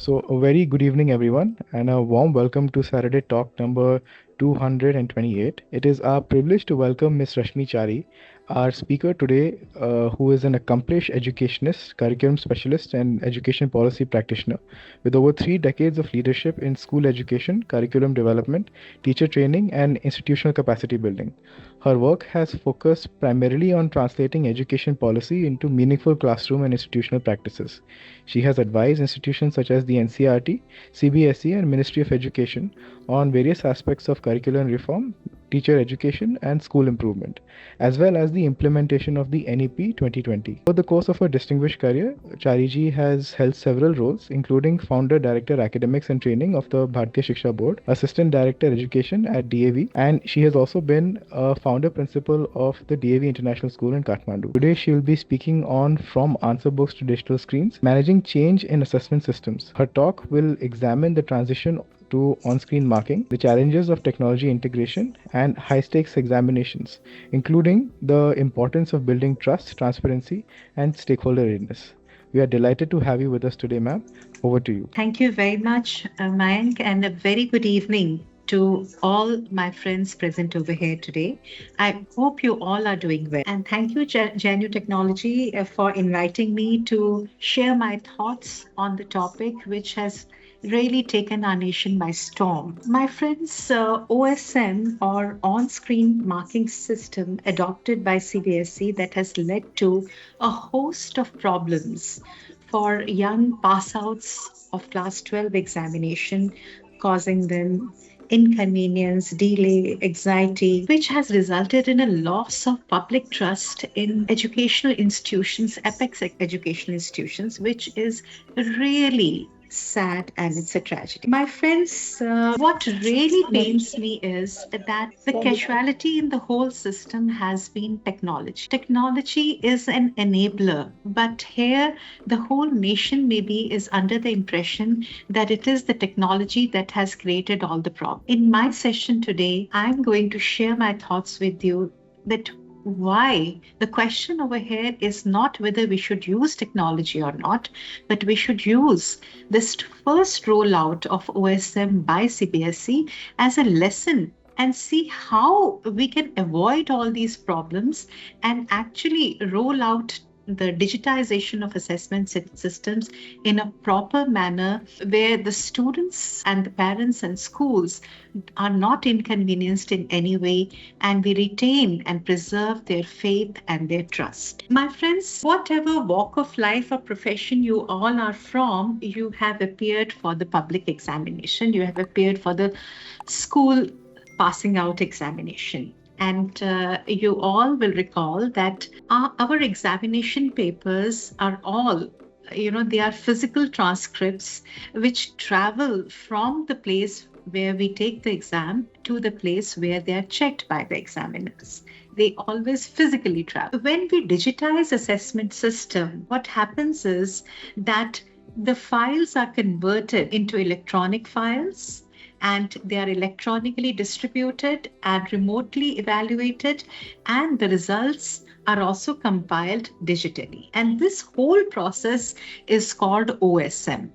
So, a very good evening, everyone, and a warm welcome to Saturday Talk number 228. It is our privilege to welcome Ms. Rashmi Chari, our speaker today, who is an accomplished educationist, curriculum specialist, and education policy practitioner with over 3 decades of leadership in school education, curriculum development, teacher training, and institutional capacity building. Her work has focused primarily on translating education policy into meaningful classroom and institutional practices. She has advised institutions such as the NCRT, CBSE, and Ministry of Education on various aspects of curriculum reform, teacher education, and school improvement, as well as the implementation of the NEP 2020. Over the course of her distinguished career, Chariji has held several roles, including Founder Director Academics and Training of the Bharatiya Shiksha Board, Assistant Director Education at DAV, and she has also been a founder principal of the DAV International School in Kathmandu. Today, she will be speaking on From Answer Books to Digital Screens, Managing Change in Assessment Systems. Her talk will examine the transition to on-screen marking, the challenges of technology integration, and high-stakes examinations, including the importance of building trust, transparency, and stakeholder readiness. We are delighted to have you with us today, ma'am. Over to you. Thank you very much, Mayank, and a very good evening to all my friends present over here today. I hope you all are doing well. And thank you, JanyuTechnology, for inviting me to share my thoughts on the topic, which has really taken our nation by storm. My friends, OSM or on-screen marking system adopted by CBSE that has led to a host of problems for young pass-outs of class 12 examination, causing them inconvenience, delay, anxiety, which has resulted in a loss of public trust in educational institutions, apex educational institutions, which is really sad and it's a tragedy. My friends, what really pains me is that the casualty in the whole system has been technology. Technology is an enabler, but here the whole nation maybe is under the impression that it is the technology that has created all the problems. In my session today, I'm going to share my thoughts with you that why the question over here is not whether we should use technology or not, but we should use this first rollout of OSM by CBSE as a lesson and see how we can avoid all these problems and actually roll out the digitization of assessment systems in a proper manner where the students and the parents and schools are not inconvenienced in any way and we retain and preserve their faith and their trust. My friends, whatever walk of life or profession you all are from, you have appeared for the public examination, you have appeared for the school passing out examination. And you all will recall that our examination papers are all, they are physical transcripts which travel from the place where we take the exam to the place where they are checked by the examiners. They always physically travel. When we digitize assessment system, what happens is that the files are converted into electronic files, and they are electronically distributed and remotely evaluated, and the results are also compiled digitally. And this whole process is called OSM,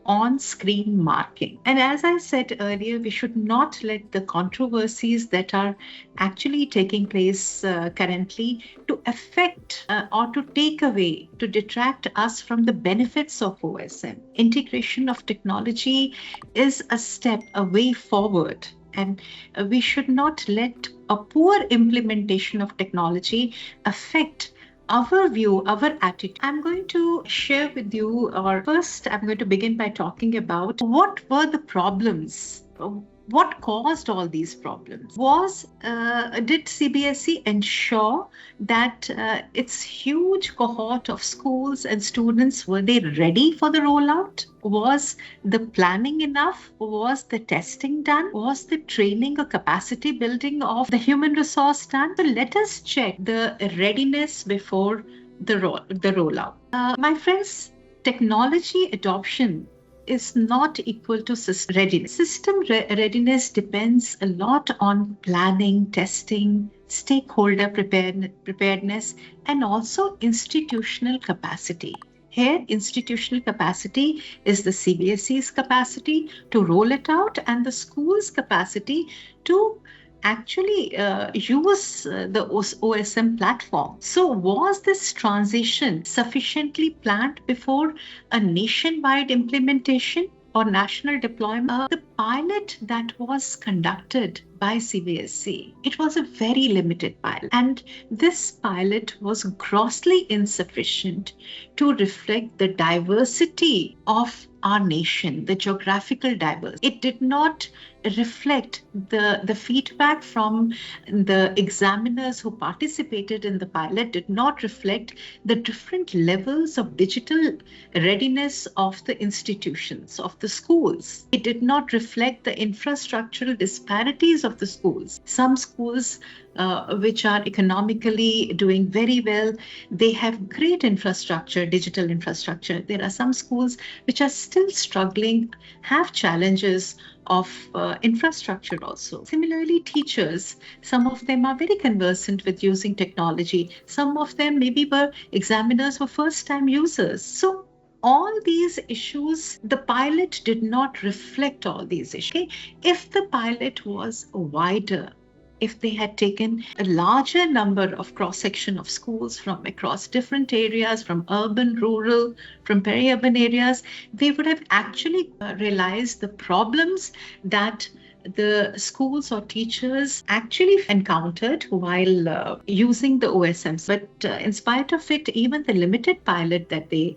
on-screen marking. And as I said earlier, we should not let the controversies that are actually taking place currently to affect or to take away, to detract us from the benefits of OSM. Integration of technology is a step, a way forward. And we should not let a poor implementation of technology affect our view, our attitude. I'm going to share with you, or first, I'm going to begin by talking about what were the problems. What caused all these problems? Did CBSE ensure that its huge cohort of schools and students, were they ready for the rollout? Was the planning enough? Was the testing done? Was the training or capacity building of the human resource done? So let us check the readiness before the rollout. My friends, technology adoption is not equal to system readiness. System readiness depends a lot on planning, testing, stakeholder preparedness, and also institutional capacity. Here, institutional capacity is the CBSE's capacity to roll it out and the school's capacity to actually use the OSM platform. So, was this transition sufficiently planned before a nationwide implementation or national deployment? The pilot that was conducted by CBSE, it was a very limited pilot, and this pilot was grossly insufficient to reflect the diversity of our nation, the geographical diversity. It did not reflect the feedback from the examiners who participated in the pilot, did not reflect the different levels of digital readiness of the institutions, of the schools. It did not reflect the infrastructural disparities of the schools. Some schools which are economically doing very well, they have great infrastructure, digital infrastructure. There are some schools which are still struggling, have challenges of infrastructure also. Similarly, teachers, some of them are very conversant with using technology. Some of them maybe were examiners, were first-time users. So all these issues, the pilot did not reflect all these issues. Okay? If the pilot was wider, if they had taken a larger number of cross-section of schools from across different areas, from urban, rural, from peri-urban areas, they would have actually realized the problems that the schools or teachers actually encountered while using the OSMs. But in spite of it, even the limited pilot that they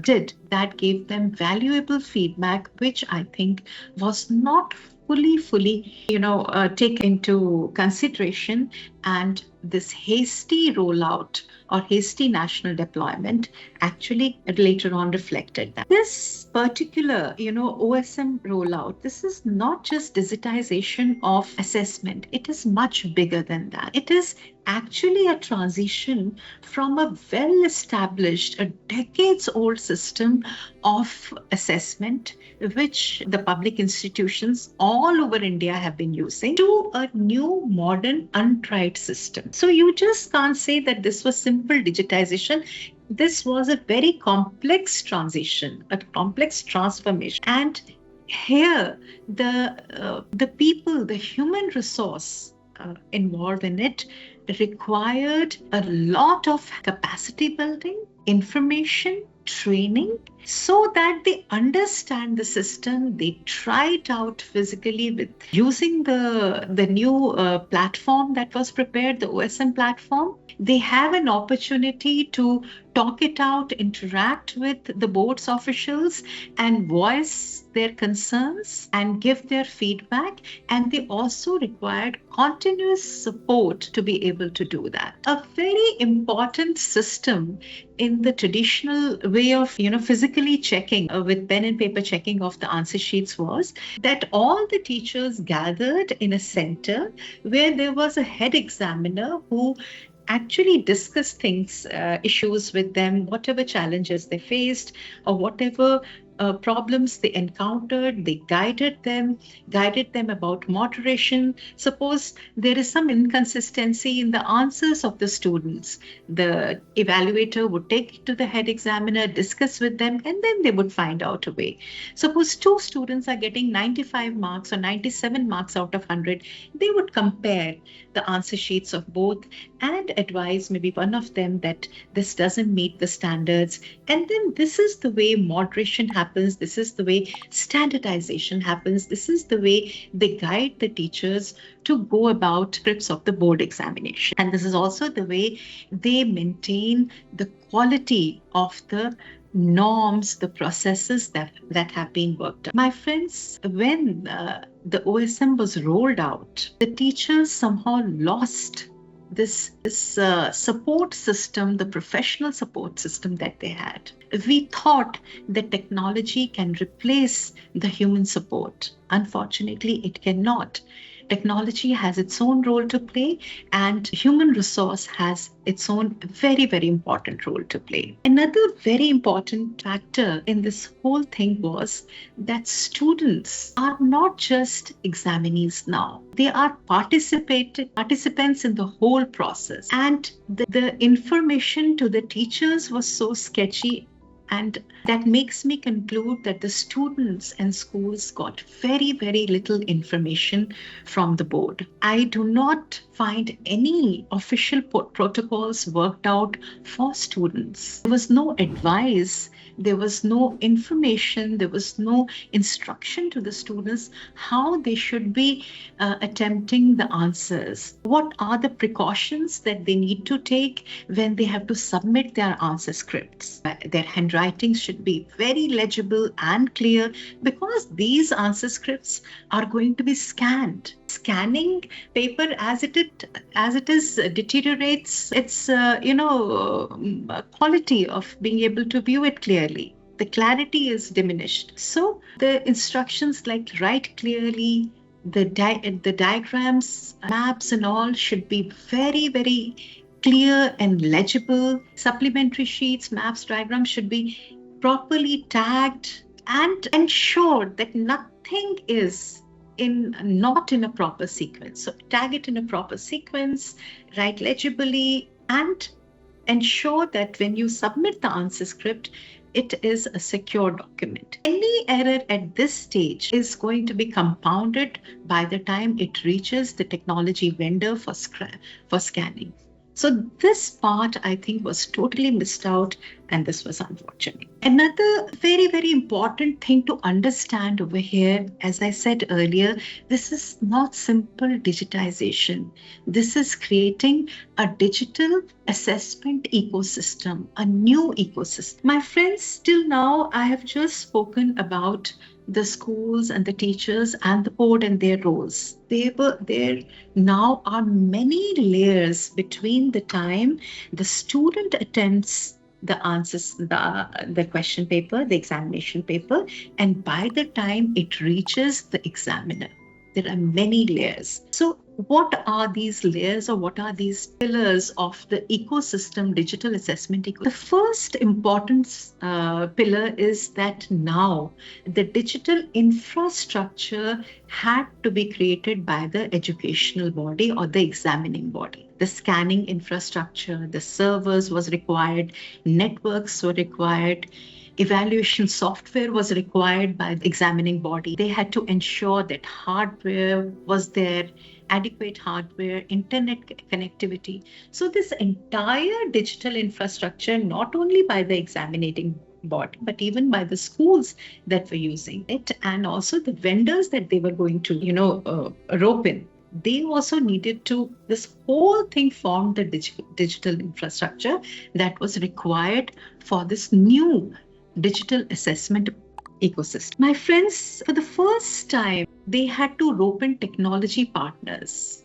did, that gave them valuable feedback, which I think was not fully taken into consideration, and this hasty rollout or hasty national deployment actually later on reflected that. This particular OSM rollout, this is not just digitization of assessment, it is much bigger than that. It is actually a transition from a well established, a decades old system of assessment which the public institutions all over India have been using, to a new, modern, untried system. So you just can't say that this was simple digitization. This was a very complex transition, a complex transformation. And here, the people, the human resource involved in it required a lot of capacity building, information, training, so that they understand the system, they try it out physically with using the new platform that was prepared, the OSM platform. They have an opportunity to talk it out, interact with the board's officials and voice their concerns and give their feedback. And they also required continuous support to be able to do that. A very important system in the traditional way of physically checking with pen and paper checking of the answer sheets was that all the teachers gathered in a center where there was a head examiner who actually discussed things, issues with them, whatever challenges they faced or whatever problems they encountered. They guided them about moderation. Suppose there is some inconsistency in the answers of the students, the evaluator would take it to the head examiner, discuss with them, and then they would find out a way. Suppose two students are getting 95 marks or 97 marks out of 100, they would compare the answer sheets of both and advise maybe one of them that this doesn't meet the standards. And then this is the way moderation happens. This is the way standardization happens. This is the way they guide the teachers to go about scripts of the board examination. And this is also the way they maintain the quality of the norms, the processes that have been worked out. My friends, when the OSM was rolled out, the teachers somehow lost this support system, the professional support system that they had. We thought that technology can replace the human support. Unfortunately, it cannot. Technology has its own role to play, and human resource has its own very, very important role to play. Another very important factor in this whole thing was that students are not just examinees now. They are participants in the whole process. And the information to the teachers was so sketchy. And that makes me conclude that the students and schools got very, very little information from the board. I do not find any official protocols worked out for students. There was no advice, there was no information, there was no instruction to the students how they should be attempting the answers. What are the precautions that they need to take when they have to submit their answer scripts? Their handwriting should be very legible and clear, because these answer scripts are going to be scanned. Scanning paper as it is deteriorates its quality of being able to view it clearly. The clarity is diminished. So the instructions like write clearly, the diagrams, maps, and all should be very, very clear and legible. Supplementary sheets, maps, diagrams should be properly tagged, and ensure that nothing is not in a proper sequence. So tag it in a proper sequence, write legibly, and ensure that when you submit the answer script, it is a secure document. Any error at this stage is going to be compounded by the time it reaches the technology vendor for scanning. So this part, I think, was totally missed out, and this was unfortunate. Another very, very important thing to understand over here, as I said earlier, this is not simple digitization. This is creating a digital assessment ecosystem, a new ecosystem. My friends, till now, I have just spoken about the schools and the teachers and the board and their roles. There now are many layers between the time the student attempts the answers, the question paper, the examination paper, and by the time it reaches the examiner. There are many layers. So what are these layers, or what are these pillars of the ecosystem, digital assessment ecosystem? The first important pillar is that now the digital infrastructure had to be created by the educational body or the examining body. The scanning infrastructure, the servers was required, networks were required, evaluation software was required by the examining body. They had to ensure that hardware was there, adequate hardware, internet connectivity. So this entire digital infrastructure, not only by the examining body, but even by the schools that were using it, and also the vendors that they were going to, rope in, they also needed to, this whole thing formed the digital infrastructure that was required for this new digital assessment ecosystem. My friends, for the first time, they had to rope in technology partners.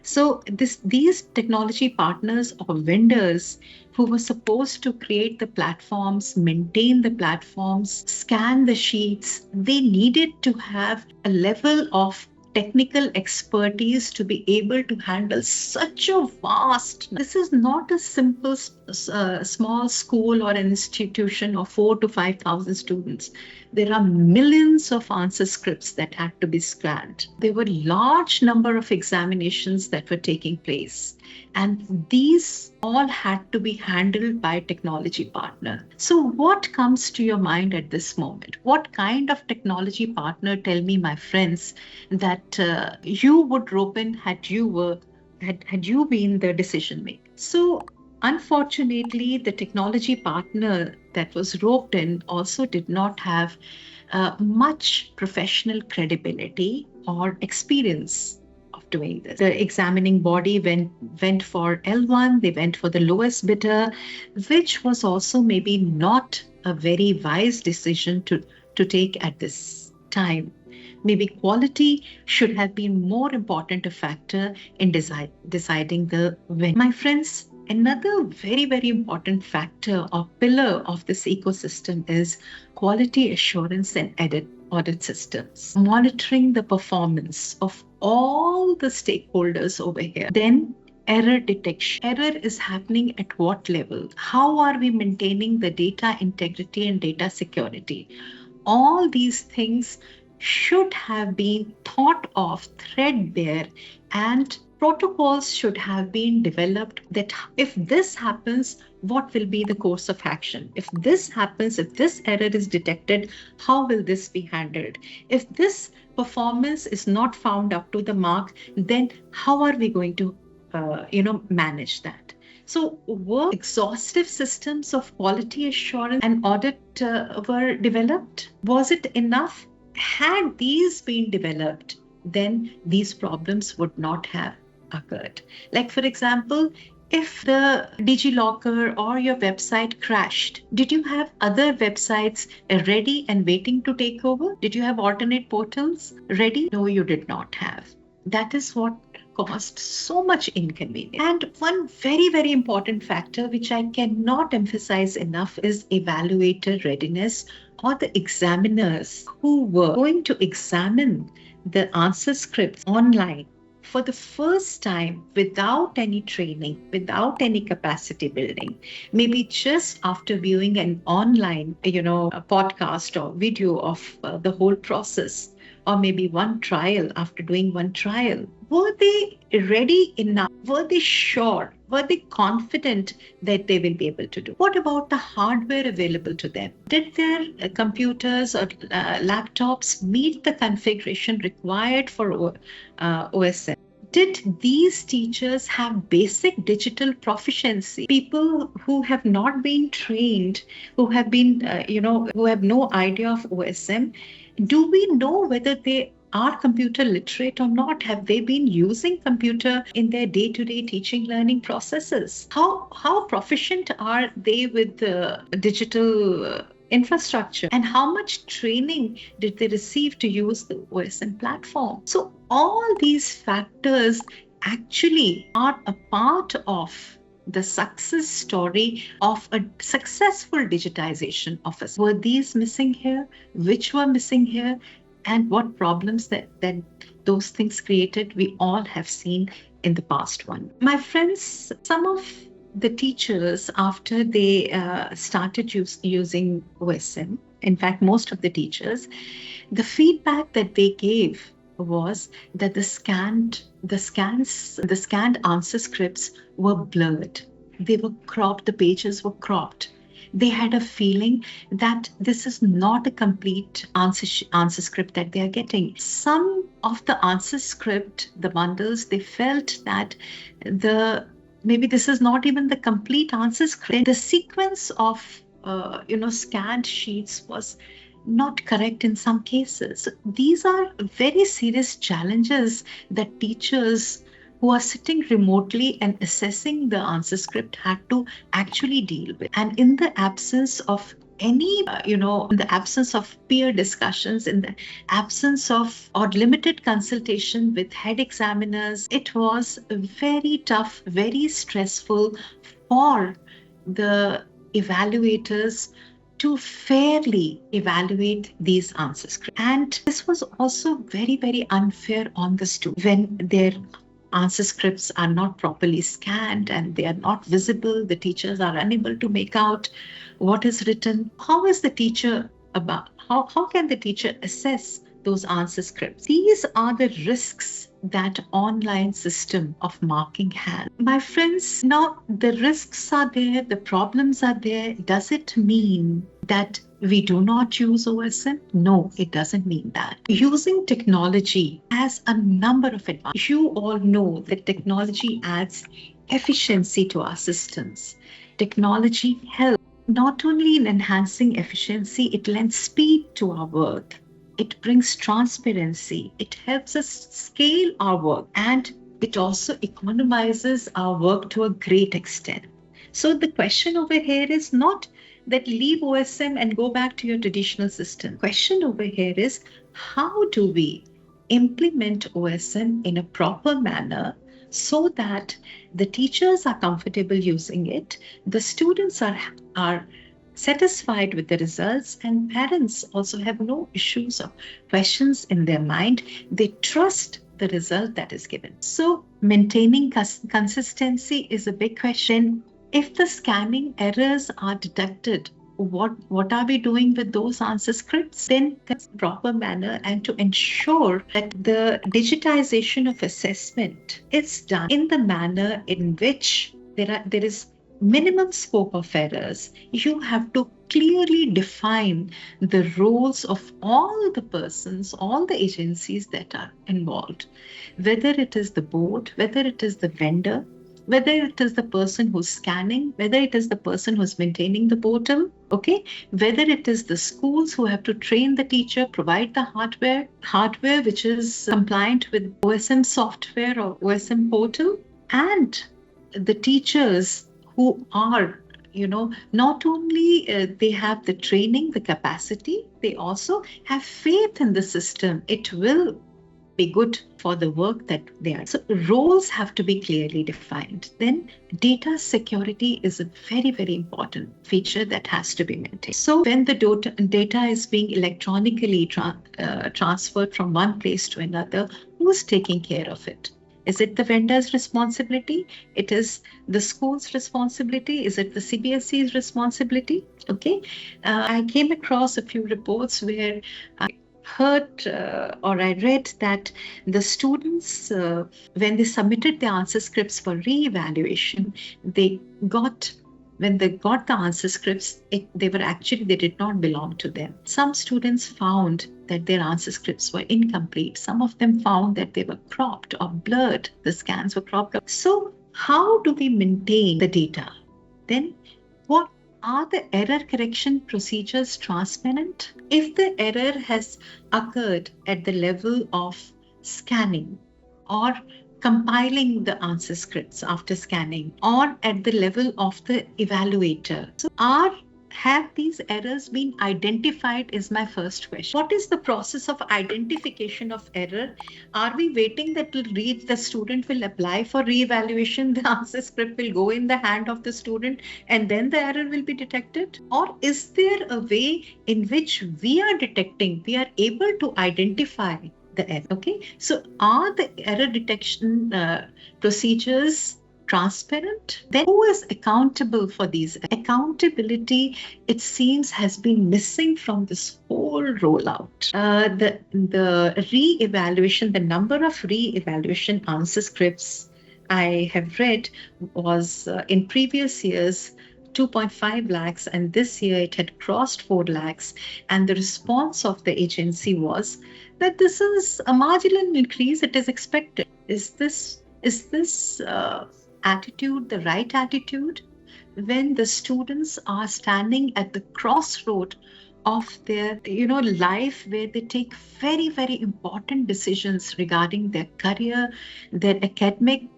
So these technology partners or vendors who were supposed to create the platforms, maintain the platforms, scan the sheets, they needed to have a level of technical expertise to be able to handle such a vast. This is not a simple small school or an institution of 4,000 to 5,000 students. There are millions of answer scripts that had to be scanned. There were large number of examinations that were taking place, and these all had to be handled by a technology partner. So what comes to your mind at this moment? What kind of technology partner, tell me, my friends, that you would rope in had you been the decision maker? So unfortunately, the technology partner that was roped in also did not have much professional credibility or experience of doing this. The examining body went for L1, they went for the lowest bidder, which was also maybe not a very wise decision to take at this time. Maybe quality should have been more important a factor in deciding the win. My friends, another very, very important factor or pillar of this ecosystem is quality assurance and audit systems, monitoring the performance of all the stakeholders over here. Then error detection. Error is happening at what level? How are we maintaining the data integrity and data security? All these things should have been thought of threadbare and protocols should have been developed that if this happens, what will be the course of action? If this happens, if this error is detected, how will this be handled? If this performance is not found up to the mark, then how are we going to, manage that? So, were exhaustive systems of quality assurance and audit were developed? Was it enough? Had these been developed, then these problems would not have occurred. Like, for example, if the DigiLocker or your website crashed, did you have other websites ready and waiting to take over? Did you have alternate portals ready? No, you did not have. That is what caused so much inconvenience. And one very, very important factor, which I cannot emphasize enough, is evaluator readiness or the examiners who were going to examine the answer scripts online for the first time without any training, without any capacity building, maybe just after viewing an online, a podcast or video of the whole process, or maybe one trial after doing one trial. Were they ready enough? Were they sure? Were they confident that they will be able to do? What about the hardware available to them? Did their computers or laptops meet the configuration required for OSM? Did these teachers have basic digital proficiency? People who have not been trained, who have been, who have no idea of OSM, do we know whether they are computer literate or not? Have they been using computer in their day-to-day teaching learning processes? How proficient are they with the digital infrastructure, and how much training did they receive to use the OSM platform? So all these factors actually are a part of the success story of a successful digitization of us. Were these missing here? Which were missing here? And what problems that those things created, we all have seen in the past one. My friends, some of the teachers, after they started using OSM, in fact, most of the teachers, the feedback that they gave was that the scanned answer scripts were blurred. They were cropped, the pages were cropped. They had a feeling that this is not a complete answer script that they are getting. Some of the answer script, the bundles, they felt that maybe this is not even the complete answer script. The sequence of scanned sheets was not correct in some cases. These are very serious challenges that teachers who are sitting remotely and assessing the answer script had to actually deal with. And in the absence of any, in the absence of peer discussions, in the absence of or limited consultation with head examiners, it was very tough, very stressful for the evaluators to fairly evaluate these answer scripts. And this was also very, very unfair on the student when their answer scripts are not properly scanned and they are not visible. The teachers are unable to make out what is written. How can the teacher assess those answer scripts? These are the risks that online system of marking has. My friends, now the risks are there, the problems are there. Does it mean that we do not use OSM? No, it doesn't mean that. Using technology has a number of advantages. You all know that technology adds efficiency to our systems. Technology helps not only in enhancing efficiency, it lends speed to our work. It brings transparency. It helps us scale our work, and it also economizes our work to a great extent. So the question over here is not that leave OSM and go back to your traditional system. The question over here is, how do we implement OSM in a proper manner so that the teachers are comfortable using it, the students are satisfied with the results, and parents also have no issues or questions in their mind. They trust the result that is given. So maintaining consistency is a big question. If the scanning errors are detected what are we doing with those answer scripts? Then proper manner, and to ensure that the digitization of assessment is done in the manner in which there is minimum scope of errors. You have to clearly define the roles of all the persons, all the agencies that are involved, whether it is the board, whether it is the vendor, whether it is the person who's scanning, whether it is the person who's maintaining the portal, okay, whether it is the schools who have to train the teacher, provide the hardware which is compliant with OSM software or OSM portal, and the teachers who are, not only they have the training, the capacity, they also have faith in the system. It will be good for the work that they are. So roles have to be clearly defined. Then data security is a very, very important feature that has to be maintained. So when the data is being electronically transferred from one place to another, who's taking care of it? Is it the vendor's responsibility? It is the school's responsibility? Is it the CBSE's responsibility? Okay. I came across a few reports where I heard or I read that the students, when they submitted their answer scripts for re-evaluation, when they got the answer scripts, they did not belong to them. Some students found that their answer scripts were incomplete. Some of them found that they were cropped or blurred. The scans were cropped. So how do we maintain the data? Then what are the error correction procedures transparent? If the error has occurred at the level of scanning or compiling the answer scripts after scanning, or at the level of the evaluator, so have these errors been identified is my first question. What is the process of identification of error? Are we waiting that the student will apply for re-evaluation, the answer script will go in the hand of the student, and then the error will be detected? Or is there a way in which we are able to identify the error? Okay, so are the error detection procedures transparent? Then who is accountable for these? Accountability, it seems, has been missing from this whole rollout. The re-evaluation, the number of re-evaluation answer scripts I have read was in previous years 2.5 lakhs, and this year it had crossed 4 lakhs. And the response of the agency was that this is a marginal increase, it is expected. Is this attitude the right attitude when the students are standing at the crossroad of their life, where they take very, very important decisions regarding their career, their academic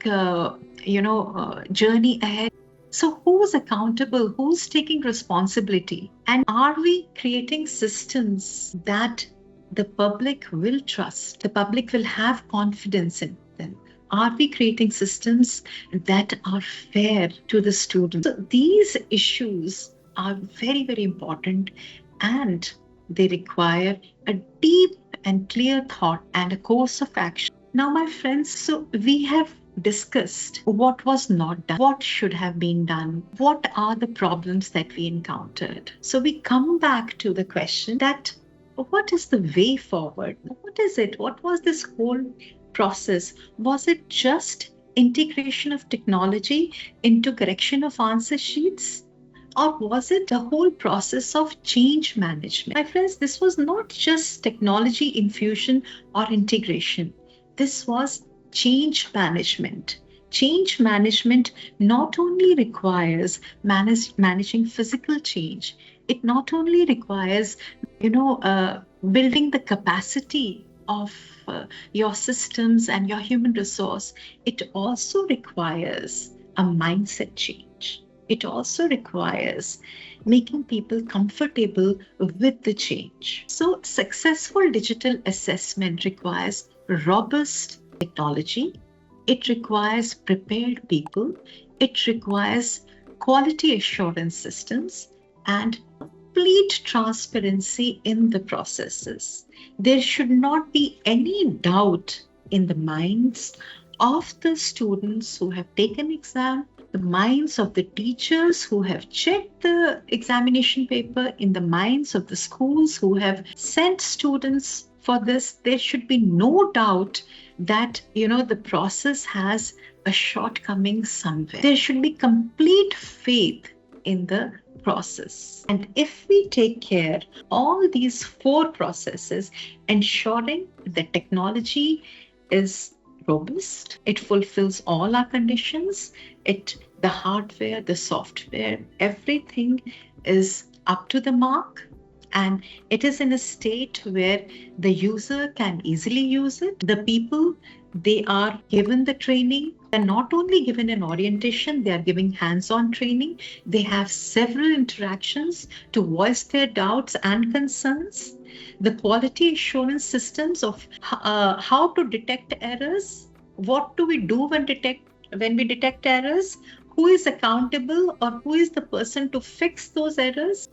journey ahead? So who's accountable? Who's taking responsibility? And are we creating systems that the public will trust, the public will have confidence in them? Are we creating systems that are fair to the students? So these issues are very, very important, and they require a deep and clear thought and a course of action. Now, my friends, so we have discussed what was not done, what should have been done, what are the problems that we encountered. So we come back to the question that what is the way forward? What is it? What was this whole process? Was it just integration of technology into correction of answer sheets? Or was it a whole process of change management? My friends, this was not just technology infusion or integration. This was change management. Change management not only requires managing physical change, it not only requires, building the capacity of your systems and your human resource, it also requires a mindset change. It also requires making people comfortable with the change. So successful digital assessment requires robust technology. It requires prepared people. It requires quality assurance systems and complete transparency in the processes. There should not be any doubt in the minds of the students who have taken exam the minds of the teachers who have checked the examination paper, in the minds of the schools who have sent students for this. There should be no doubt that, the process has a shortcoming somewhere. There should be complete faith in the process. And if we take care all these four processes, ensuring the technology is robust, it fulfills all our conditions, the hardware, the software, everything is up to the mark, and it is in a state where the user can easily use it. The people, they are given the training. They're not only given an orientation, they are giving hands-on training. They have several interactions to voice their doubts and concerns. The quality assurance systems of how to detect errors, what do we do when we detect errors, who is accountable or who is the person to fix those errors,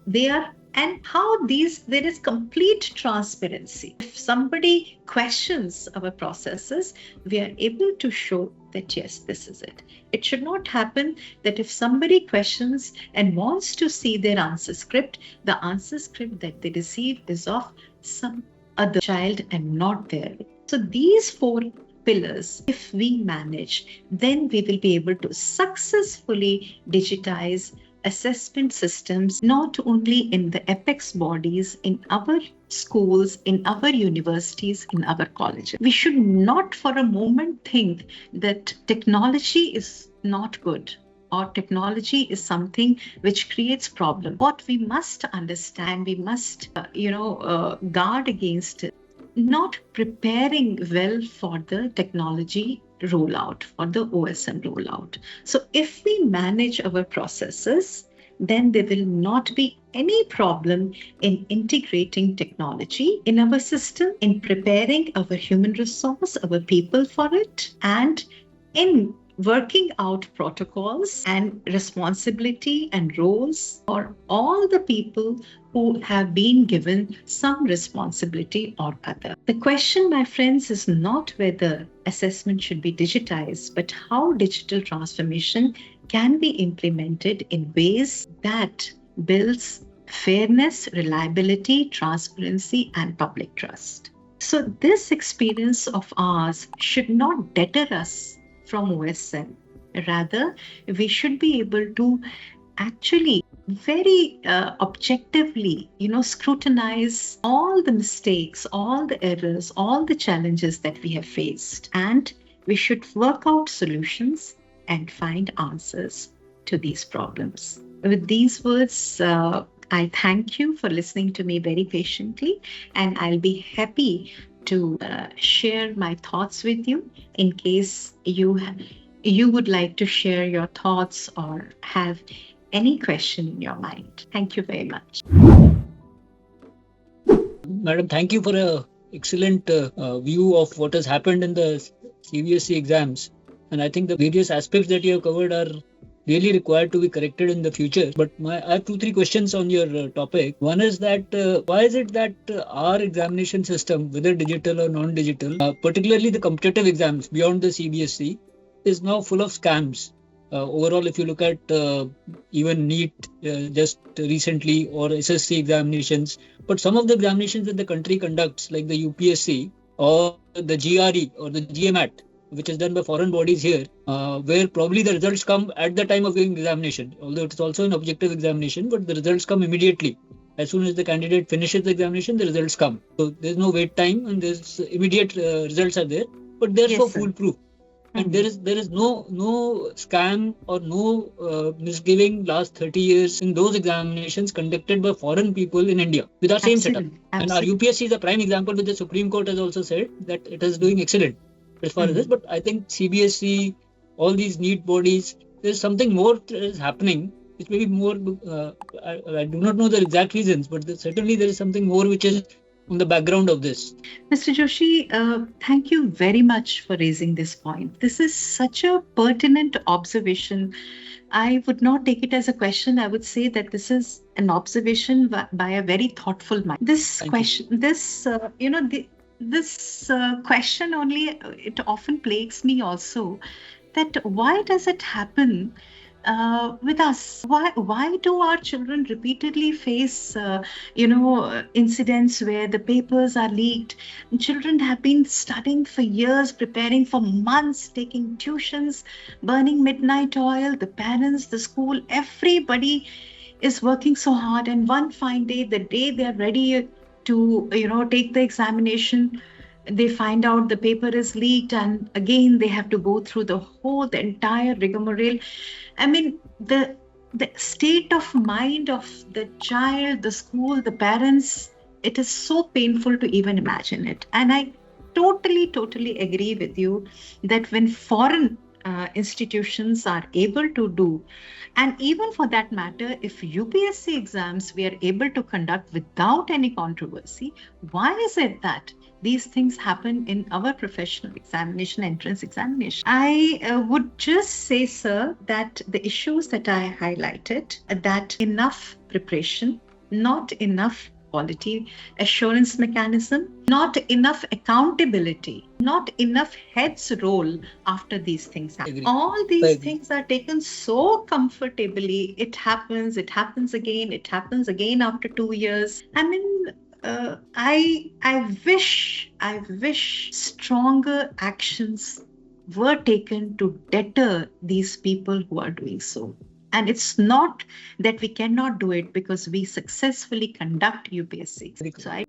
and how there is complete transparency. If somebody questions our processes, we are able to show that yes, this is it. It should not happen that if somebody questions and wants to see their answer script, the answer script that they receive is of some other child and not their. So these four pillars, if we manage, then we will be able to successfully digitize assessment systems, not only in the apex bodies, in our schools, in our universities, in our colleges. We should not for a moment think that technology is not good or technology is something which creates problem. What we must understand, we must, guard against not preparing well for the technology rollout, for the OSM rollout. So if we manage our processes, then there will not be any problem in integrating technology in our system, in preparing our human resource, our people for it, and in working out protocols and responsibility and roles for all the people who have been given some responsibility or other. The question, my friends, is not whether assessment should be digitized, but how digital transformation can be implemented in ways that builds fairness, reliability, transparency, and public trust. So this experience of ours should not deter us from OSM. Rather, we should be able to actually very objectively, scrutinize all the mistakes, all the errors, all the challenges that we have faced. And we should work out solutions and find answers to these problems. With these words, I thank you for listening to me very patiently, and I'll be happy to share my thoughts with you in case you would like to share your thoughts or have any question in your mind. Thank you very much. Madam, thank you for a excellent view of what has happened in the CBSE exams. And I think the various aspects that you have covered are really required to be corrected in the future. But I have 2-3 questions on your topic. One is that why is it that our examination system, whether digital or non-digital, particularly the competitive exams beyond the CBSE, is now full of scams? Overall, if you look at even NEET just recently or SSC examinations, but some of the examinations that the country conducts, like the UPSC or the GRE or the GMAT, which is done by foreign bodies here, where probably the results come at the time of giving examination, although it's also an objective examination, but the results come immediately. As soon as the candidate finishes the examination, the results come. So there's no wait time and there's immediate results are there, but they're so foolproof. And there is no scam or no misgiving last 30 years in those examinations conducted by foreign people in India with our same setup. And our UPSC is a prime example, which the Supreme Court has also said that it is doing excellent as far as this. But I think CBSE, all these NEET bodies, there's something more that is happening. Which may be more, I do not know the exact reasons, but certainly there is something more which is on the background of this. Mr. Joshi, thank you very much for raising this point. This is such a pertinent observation. I would not take it as a question. I would say that this is an observation by a very thoughtful mind. This question only, it often plagues me also, that why does it happen with us. Why do our children repeatedly face, incidents where the papers are leaked? Children have been studying for years, preparing for months, taking tuitions, burning midnight oil. The parents, the school, everybody is working so hard, and one fine day, the day they are ready to take the examination, they find out the paper is leaked, and again they have to go through the entire rigmarole. I mean, the state of mind of the child, the school, the parents, it is so painful to even imagine it. And I totally agree with you that when foreign institutions are able to do, and even for that matter, if UPSC exams we are able to conduct without any controversy, why is it that these things happen in our professional examination, entrance examination? I would just say, sir, that the issues that I highlighted, that enough preparation, not enough quality assurance mechanism, not enough accountability, not enough heads roll after these things happen. Agree. All I these agree. things are taken so comfortably. It happens again, it happens again after 2 years. I mean, I wish stronger actions were taken to deter these people who are doing so. And it's not that we cannot do it because we successfully conduct UPSC. Very So correct. I